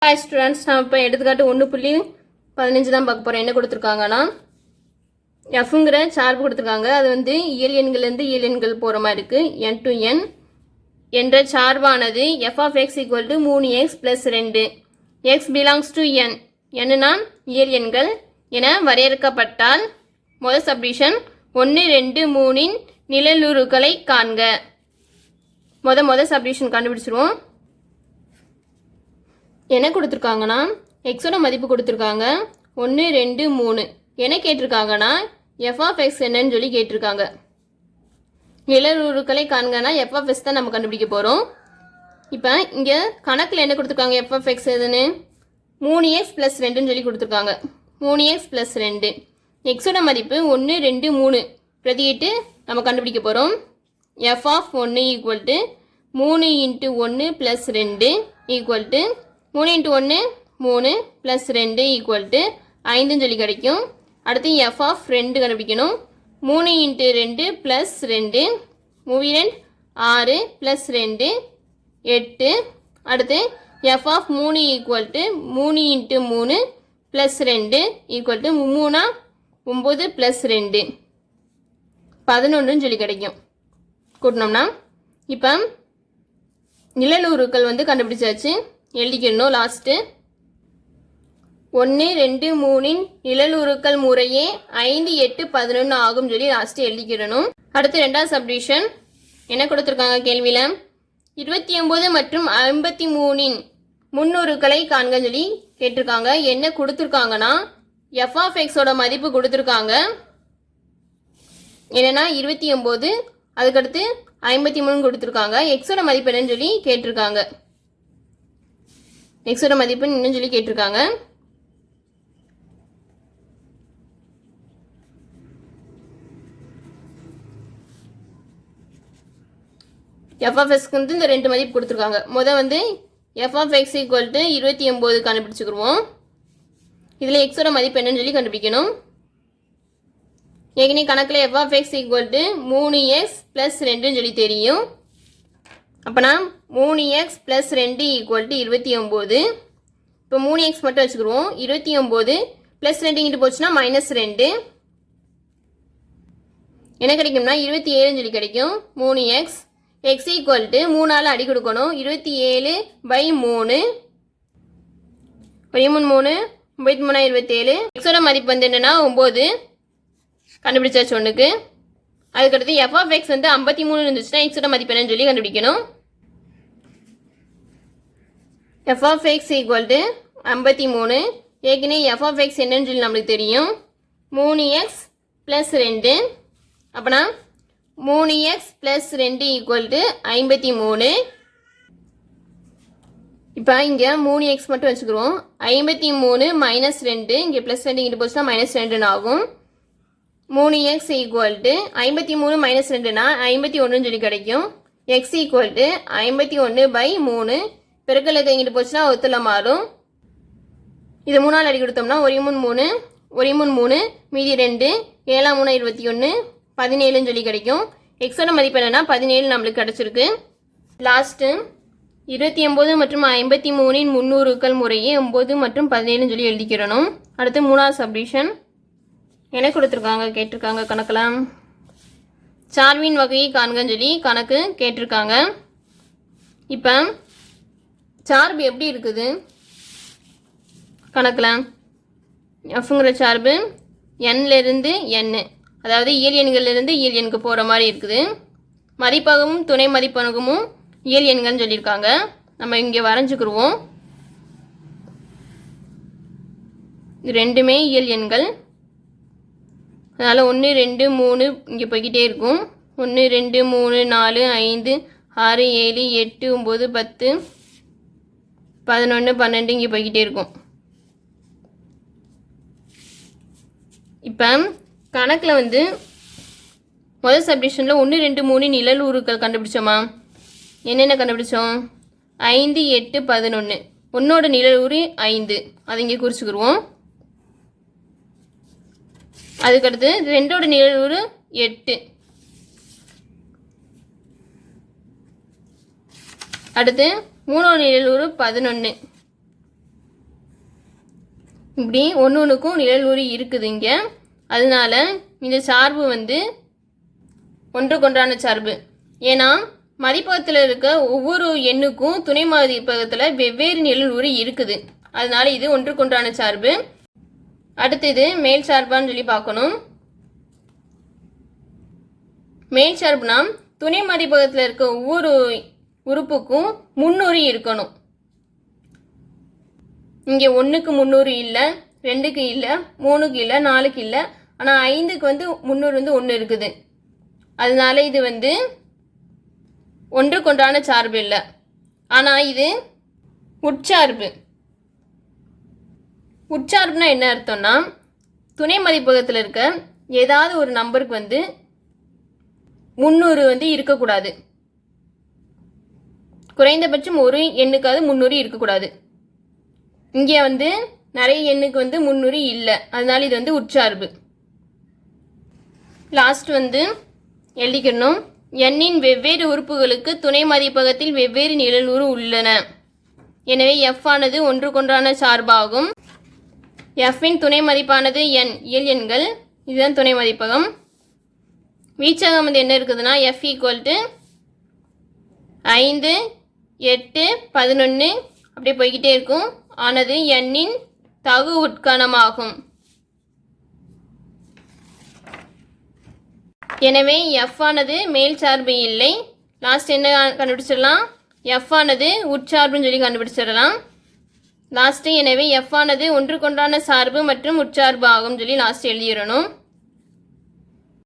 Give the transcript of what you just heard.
Hi students, நான் இப்போ எடுத்துக்காட்டு 1.15 தான் பார்க்க போகிறேன். என்ன கொடுத்துருக்காங்கன்னா, எஃப்ங்கிற சார்பு கொடுத்துருக்காங்க. அது வந்து இயல் எண்கள்லேருந்து இயல் எண்கள் போகிற மாதிரி இருக்குது. n to n என்ற சார்பானது f of x equal to 3x plus 2 x belongs to n என்னன்னா இயல் எண்கள் என வரையறுக்கப்பட்டால் முதல் சப்டிஷன் 1, 2, 3இன் நிழலுருக்களை காண்க. முதல் சப்டிஷன் கண்டுபிடிச்சிருவோம். என்ன கொடுத்துருக்காங்கன்னா, எக்ஸோட மதிப்பு கொடுத்துருக்காங்க 1, 2, 3. என்ன கேட்டிருக்காங்கன்னா எஃப் ஆஃப் எக்ஸ் என்னன்னு சொல்லி கேட்டிருக்காங்க. நிழலுருக்களை காண்கனா எஃப் ஆஃப் எக்ஸ் தான் நம்ம கண்டுபிடிக்க போகிறோம். இப்போ இங்கே கணக்கில் என்ன கொடுத்துருக்காங்க, எஃப் ஆஃப் எக்ஸ் எதுன்னு 3x + 2ன்னு சொல்லி கொடுத்துருக்காங்க. 3x + 2 எக்ஸோட மதிப்பு 1, 2, 3 பிரதியிட்டு நம்ம கண்டுபிடிக்க போகிறோம். F of 1 equal to 3 × 1 + 2 equal to 3 × 1 3 + 2 equal to 5ன்னு சொல்லி கிடைக்கும். அடுத்து எஃப் ஆஃப் 2 கண்டுபிடிக்கணும். 3 × 2 + 2 3 6 + 2 8. அடுத்து f of 3 equal to 3 × 3 + 2 equal to 3 9 + 2 11ன்னு சொல்லி கிடைக்கும். கூட்டினோம்னா இப்போ நிழலுருக்கள் வந்து கண்டுபிடிச்சாச்சு. எழுதிக்கணும். லாஸ்ட்டு 1, 2, 3இன் நிழலுருக்கள் முறையே 5, 8, 11 ஆகும் சொல்லி லாஸ்ட்டு எழுதிக்கிடணும். அடுத்து ரெண்டாவது சப்டிஷன் என்ன கொடுத்துருக்காங்க கேள்வியில், 29 மற்றும் 53இன் முன்னுருக்களை காண்கன்னு சொல்லி கேட்டிருக்காங்க. என்ன கொடுத்துருக்காங்கன்னா எஃப் ஆஃப் எக்ஸோட மதிப்பு கொடுத்துருக்காங்க. என்னென்னா 29, அதுக்கடுத்து 53 கொடுத்துருக்காங்க. எக்ஸோட மதிப்பு என்னன்னு சொல்லி கேட்டிருக்காங்க. எக்ஸோட மதிப்பு இன்னும் சொல்லி கேட்டிருக்காங்க. எஃப் ஆஃப் எக்ஸ்க்கு வந்து இந்த ரெண்டு மதிப்பு கொடுத்துருக்காங்க. வந்து f of x equal to 29 கண்டுபிடிச்சிக்கிடுவோம். இதில் எக்ஸோட மதிப்பு என்னன்னு சொல்லி கண்டுபிடிக்கணும். ஏற்கனவே கணக்கில் f of x equal to 3x + 2ன்னு சொல்லி தெரியும். அப்போனா 3x + 2 ஈக்குவல் டு 29. இப்போ 3x மட்டும் வச்சுக்கிடுவோம். 29 + 2 இங்கிட்டு போச்சுன்னா -2 என்ன கிடைக்கும்னா 27ன்னு சொல்லி கிடைக்கும். 3x x ஈக்குவல் டு 3ஆல் அடி கொடுக்கணும். 27/3 3 9 27. எக்ஸோட மதிப்பு வந்து என்னென்னா 9 கண்டுபிடிச்சாச்சு ஒன்றுக்கு. அதுக்கடுத்து எஃப் ஆஃப் எக்ஸ் வந்து 53 இருந்துச்சுன்னா எக்ஸோட மதிப்பு என்னன்னு சொல்லி கண்டுபிடிக்கணும். F of x equal to 53. ஏற்கனவே எஃப் ஆஃப் எக்ஸ் என்னன்னு சொல்லி நம்மளுக்கு தெரியும், 3x + 2. அப்போனா 3x + 2 ஈக்குவல் டு 53. இப்போ இங்கே 3x மட்டும் வச்சுக்கிறோம். 53 - 2 இங்கே +2 இங்கிட்டு போச்சுன்னா -2ன்னு ஆகும். 3x ஈக்குவல் டு 53 - 2னா 51ன்னு சொல்லி கிடைக்கும். x ஈக்குவல் டு 51/3 பெருக்கலுக்கு இங்கிட்டு போச்சுன்னா ஒத்துல மாறும். இது 3ஆல் அடி கொடுத்தோம்னா 1 3 1 3 மீதி 2 7 3 21 17ன்னு சொல்லி கிடைக்கும். எக்ஸோட மதிப்பு என்னன்னா 17 நம்மளுக்கு கிடச்சிருக்கு. லாஸ்ட்டு 29 மற்றும் 53இன் முன்னூறுக்கள் முறையே 9 மற்றும் 17ன்னு சொல்லி எழுதிக்கிறணும். அடுத்து மூணாவது சப்டிஷன் என்ன கொடுத்துருக்காங்க கேட்டிருக்காங்க. கணக்கலாம் சார்பின் வகையை காண்கன்னு சொல்லி கணக்கு கேட்டிருக்காங்க. இப்போ சார்பு எப்படி இருக்குது கணக்கில், எஃப்ங்கிற சார்பு n-லேருந்து n, அதாவது இயல் எண்கள்லேருந்து இயல் எண்ணுக்கு போகிற மாதிரி இருக்குது. மதிப்பகமும் துணை மதிப்பகமும் இயல் எண்கள்னு சொல்லியிருக்காங்க. நம்ம இங்கே வரைஞ்சிக்கிடுவோம். இது ரெண்டுமே இயல் எண்கள். அதனால் 1, 2, 3 இங்கே போய்கிட்டே இருக்கும். 1, 2, 3, 4, 5, 6, 7, 8, 9, 10, 11, 12 இங்கே போய்கிட்டே இருக்கும். இப்போ கணக்கில் வந்து முதல் சப்டிஷனில் 1, 2, 3 நிழலுருக்கள் கண்டுபிடிச்சோமா? என்னென்ன கண்டுபிடிச்சோம்? 5, 8, 11. ஒன்னோட நிழலுரு 5, அதை இங்கே குறிச்சுக்கிடுவோம். அதுக்கடுத்து 2ஓட நிழலுரு 8. அடுத்து 3 நிழல் ஒரு 11. இப்படி ஒன்று ஒன்றுக்கும் நிழல் உரு இருக்குது இங்கே. அதனால இந்த சார்பு வந்து ஒன்றுக்கொன்றான சார்பு. ஏன்னா மதிப்பகத்தில் இருக்க ஒவ்வொரு எண்ணுக்கும் துணை மதிப்பகத்தில் வெவ்வேறு நிழல் உரு இருக்குது. அதனால இது ஒன்றுக்கொன்றான சார்பு. அடுத்தது மேல் சார்பான்னு சொல்லி பார்க்கணும். மேல் சார்புனா துணை மதிப்பகத்தில் இருக்க ஒவ்வொரு உறுப்புக்கும் முன்னுரி இருக்கணும். இங்கே 1க்கு முன்னூறு இல்லை, 2க்கு இல்லை, 3க்கு இல்லை, 4க்கு இல்லை. ஆனால் 5க்கு வந்து முன்னூறு வந்து 1 இருக்குது. அதனால இது வந்து ஒன்றுக்கொன்றான சார்பு இல்லை. ஆனால் இது உட்சார்பு. உட்சார்புனா என்ன அர்த்தம்னா துணை மதிப்பகத்தில் இருக்க ஏதாவது ஒரு நம்பருக்கு வந்து முன்னூறு வந்து இருக்கக்கூடாது. குறைந்தபட்சம் ஒரு எண்ணுக்காவது முன்னூறு இருக்கக்கூடாது. இங்கே வந்து நிறைய எண்ணுக்கு வந்து முன்னூறு இல்லை. அதனால இது வந்து உட்சார்பு. லாஸ்ட் வந்து எழுதிக்கணும். எண்ணின் வெவ்வேறு உறுப்புகளுக்கு துணை மதிப்பகத்தில் வெவ்வேறு நிழலுறு உள்ளன. எனவே எஃப் ஆனது ஒன்றுக்கொன்றான சார்பாகும். எஃப்பின் துணை மதிப்பானது எண், இயல் எண்கள். இதுதான் துணை மதிப்பகம். வீச்சகம் வந்து என்ன இருக்குதுன்னா எஃப் ஈக்குவல் டு 5, 8, 11 அப்படியே போய்கிட்டே இருக்கும். ஆனது எண்ணின் தகு உட்கணமாகும். எனவே எஃப் ஆனது மேல் சார்பு இல்லை. லாஸ்ட் என்ன கண்டுபிடிச்சிடலாம்? எஃப் ஆனது உட்சார்புன்னு சொல்லி கண்டுபிடிச்சிடலாம் லாஸ்ட்டு. எனவே எஃப் ஆனது ஒன்றுக்கொன்றான சார்பு மற்றும் உட்சார்பு ஆகும் சொல்லி லாஸ்ட் எழுதிடணும்.